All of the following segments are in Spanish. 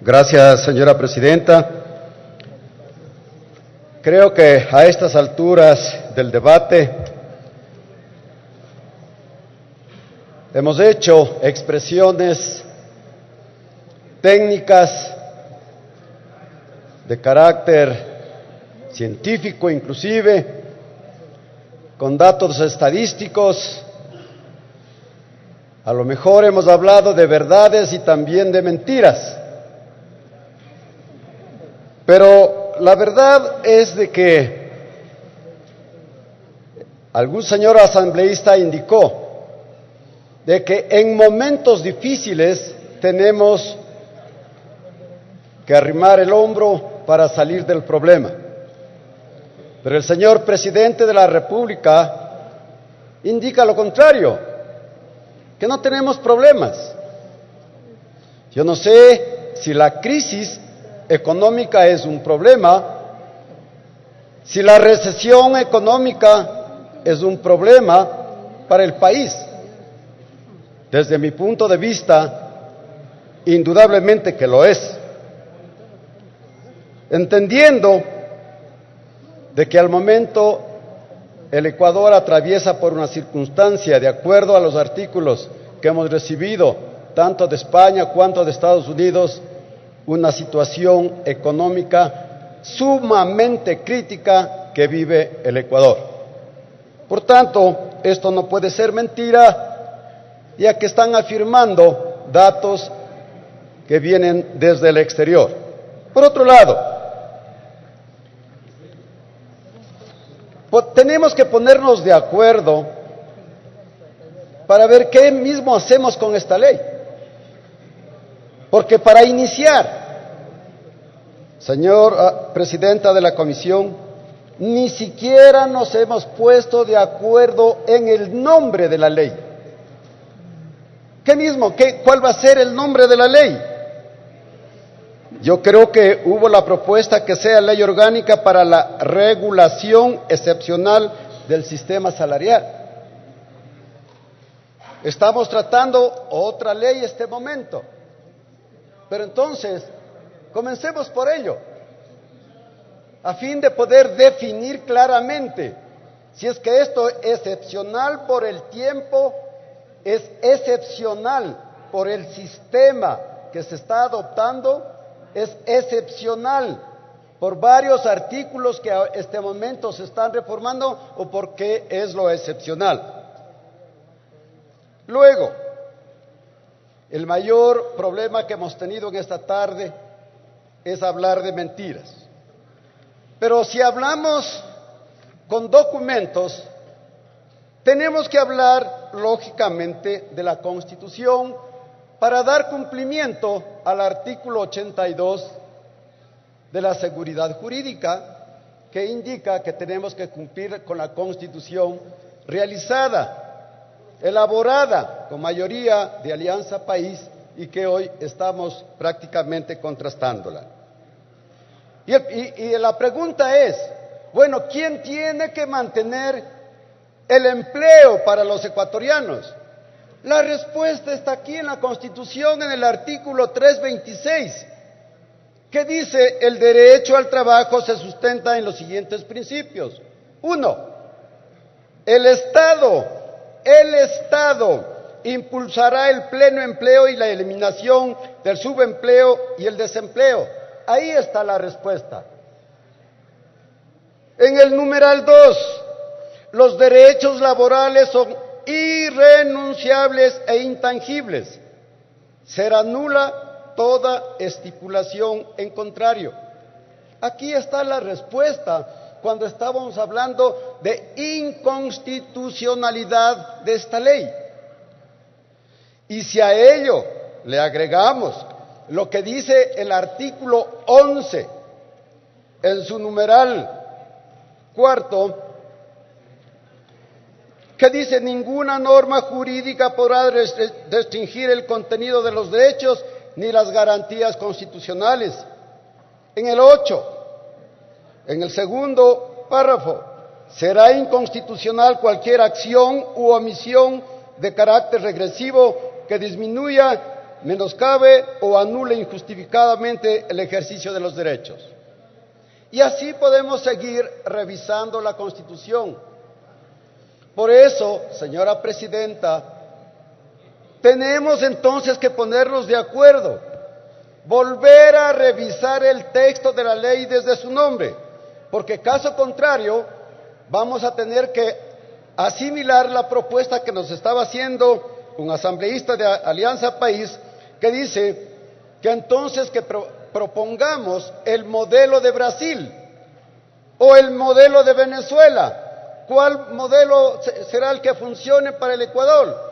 Gracias, señora presidenta. Creo que a estas alturas del debate hemos hecho expresiones técnicas de carácter científico inclusive, con datos estadísticos. A lo mejor hemos hablado de verdades y también de mentiras. Pero la verdad es de que algún señor asambleísta indicó de que en momentos difíciles tenemos que arrimar el hombro para salir del problema. Pero el señor presidente de la República indica lo contrario, que no tenemos problemas. Yo no sé si la crisis económica es un problema, si la recesión económica es un problema para el país. Desde mi punto de vista, indudablemente que lo es. Entendiendo de que al momento el Ecuador atraviesa por una circunstancia, de acuerdo a los artículos que hemos recibido, tanto de España cuanto de Estados Unidos, una situación económica sumamente crítica que vive el Ecuador. Por tanto, esto no puede ser mentira, ya que están afirmando datos que vienen desde el exterior. Por otro lado, tenemos que ponernos de acuerdo para ver qué mismo hacemos con esta ley. Porque para iniciar, señora presidenta de la comisión, ni siquiera nos hemos puesto de acuerdo en el nombre de la ley. ¿Cuál va a ser el nombre de la ley? Yo creo que hubo la propuesta que sea ley orgánica para la regulación excepcional del sistema salarial. Estamos tratando otra ley en este momento. Pero entonces, comencemos por ello, a fin de poder definir claramente si es que esto es excepcional por el tiempo, es excepcional por el sistema que se está adoptando, es excepcional por varios artículos que a este momento se están reformando, o por qué es lo excepcional. Luego, el mayor problema que hemos tenido en esta tarde es hablar de mentiras. Pero si hablamos con documentos, tenemos que hablar lógicamente de la Constitución para dar cumplimiento al artículo 82 de la seguridad jurídica, que indica que tenemos que cumplir con la Constitución realizada, elaborada con mayoría de Alianza País, y que hoy estamos prácticamente contrastándola. Y la pregunta es, bueno, ¿quién tiene que mantener el empleo para los ecuatorianos? La respuesta está aquí en la Constitución, en el artículo 326, que dice: el derecho al trabajo se sustenta en los siguientes principios. 1. El Estado impulsará el pleno empleo y la eliminación del subempleo y el desempleo. Ahí está la respuesta. En el numeral 2, los derechos laborales son irrenunciables e intangibles. Será nula toda estipulación en contrario. Aquí está la respuesta cuando estábamos hablando de inconstitucionalidad de esta ley. Y si a ello le agregamos lo que dice el artículo 11 en su numeral 4, que dice: ninguna norma jurídica podrá restringir el contenido de los derechos ni las garantías constitucionales. En el 8, en el segundo párrafo, será inconstitucional cualquier acción u omisión de carácter regresivo que disminuya menoscabe o anule injustificadamente el ejercicio de los derechos. Y así podemos seguir revisando la Constitución. Por eso, señora Presidenta, tenemos entonces que ponernos de acuerdo, volver a revisar el texto de la ley desde su nombre, porque caso contrario vamos a tener que asimilar la propuesta que nos estaba haciendo un asambleísta de Alianza País, que dice que entonces propongamos el modelo de Brasil o el modelo de Venezuela. ¿Cuál modelo será el que funcione para el Ecuador?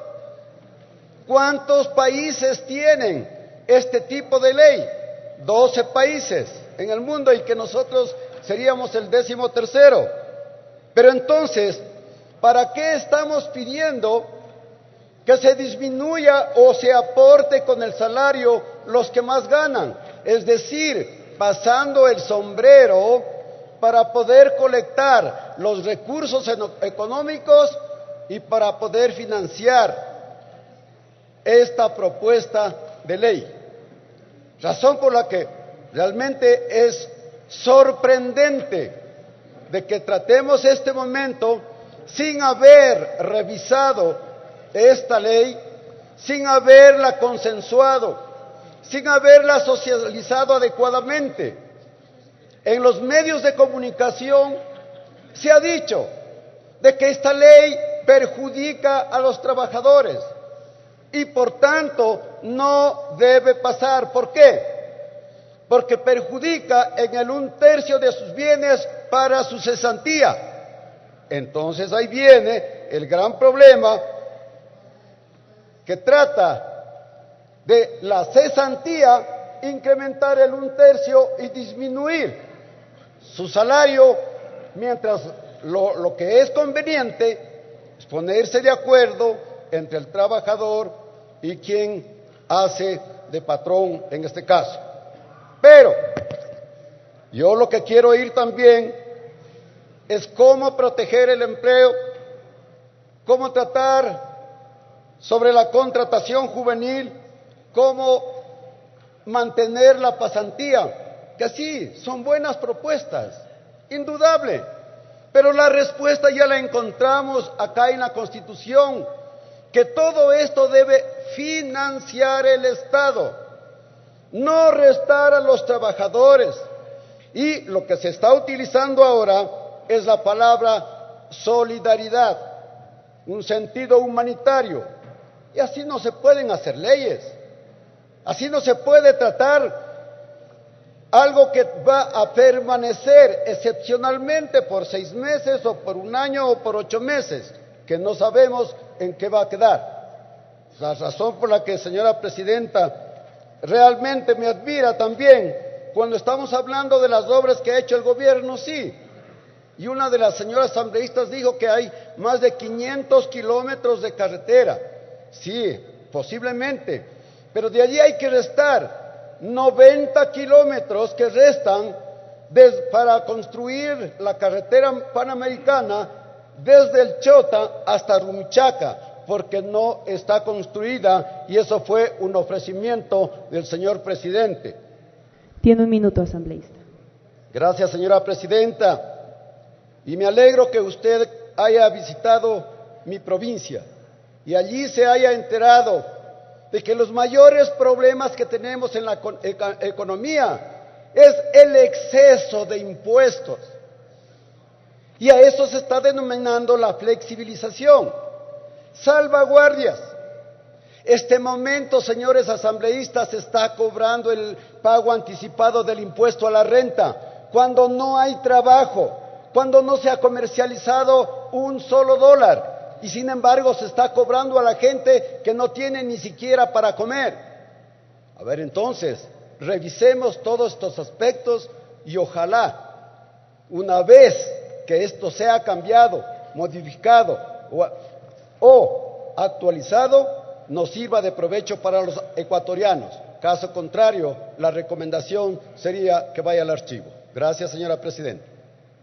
¿Cuántos países tienen este tipo de ley? 12 países en el mundo, y que nosotros seríamos el 13º. Pero entonces, ¿para qué estamos pidiendo que se disminuya o se aporte con el salario los que más ganan? Es decir, pasando el sombrero para poder colectar los recursos económicos y para poder financiar esta propuesta de ley. Razón por la que realmente es sorprendente de que tratemos este momento sin haber revisado esta ley, sin haberla consensuado, sin haberla socializado adecuadamente. En los medios de comunicación se ha dicho de que esta ley perjudica a los trabajadores y por tanto no debe pasar. ¿Por qué? Porque perjudica en el 1/3 de sus bienes para su cesantía. Entonces ahí viene el gran problema, que trata de la cesantía, incrementar el 1/3 y disminuir su salario, mientras lo que es conveniente es ponerse de acuerdo entre el trabajador y quien hace de patrón en este caso. Pero yo lo que quiero oír también es cómo proteger el empleo, cómo tratar sobre la contratación juvenil, cómo mantener la pasantía, que sí, son buenas propuestas, indudable, pero la respuesta ya la encontramos acá en la Constitución, que todo esto debe financiar el Estado, no restar a los trabajadores. Y lo que se está utilizando ahora es la palabra solidaridad, un sentido humanitario. Y así no se pueden hacer leyes, así no se puede tratar algo que va a permanecer excepcionalmente por 6 meses o por 1 año o por 8 meses, que no sabemos en qué va a quedar. La razón por la que, señora Presidenta, realmente me admira también cuando estamos hablando de las obras que ha hecho el gobierno, sí. Y una de las señoras asambleístas dijo que hay más de 500 kilómetros de carretera. Sí, posiblemente, pero de allí hay que restar 90 kilómetros que restan para construir la carretera panamericana desde el Chota hasta Rumichaca, porque no está construida, y eso fue un ofrecimiento del señor presidente. Tiene 1 minuto, asambleísta. Gracias, señora Presidenta. Y me alegro que usted haya visitado mi provincia y allí se haya enterado de que los mayores problemas que tenemos en la economía es el exceso de impuestos. Y a eso se está denominando la flexibilización. Salvaguardias. Este momento, señores asambleístas, se está cobrando el pago anticipado del impuesto a la renta, cuando no hay trabajo, cuando no se ha comercializado un solo dólar, y sin embargo se está cobrando a la gente que no tiene ni siquiera para comer. A ver, entonces, revisemos todos estos aspectos y ojalá, una vez que esto sea cambiado, modificado o actualizado, nos sirva de provecho para los ecuatorianos. Caso contrario, la recomendación sería que vaya al archivo. Gracias, señora Presidenta.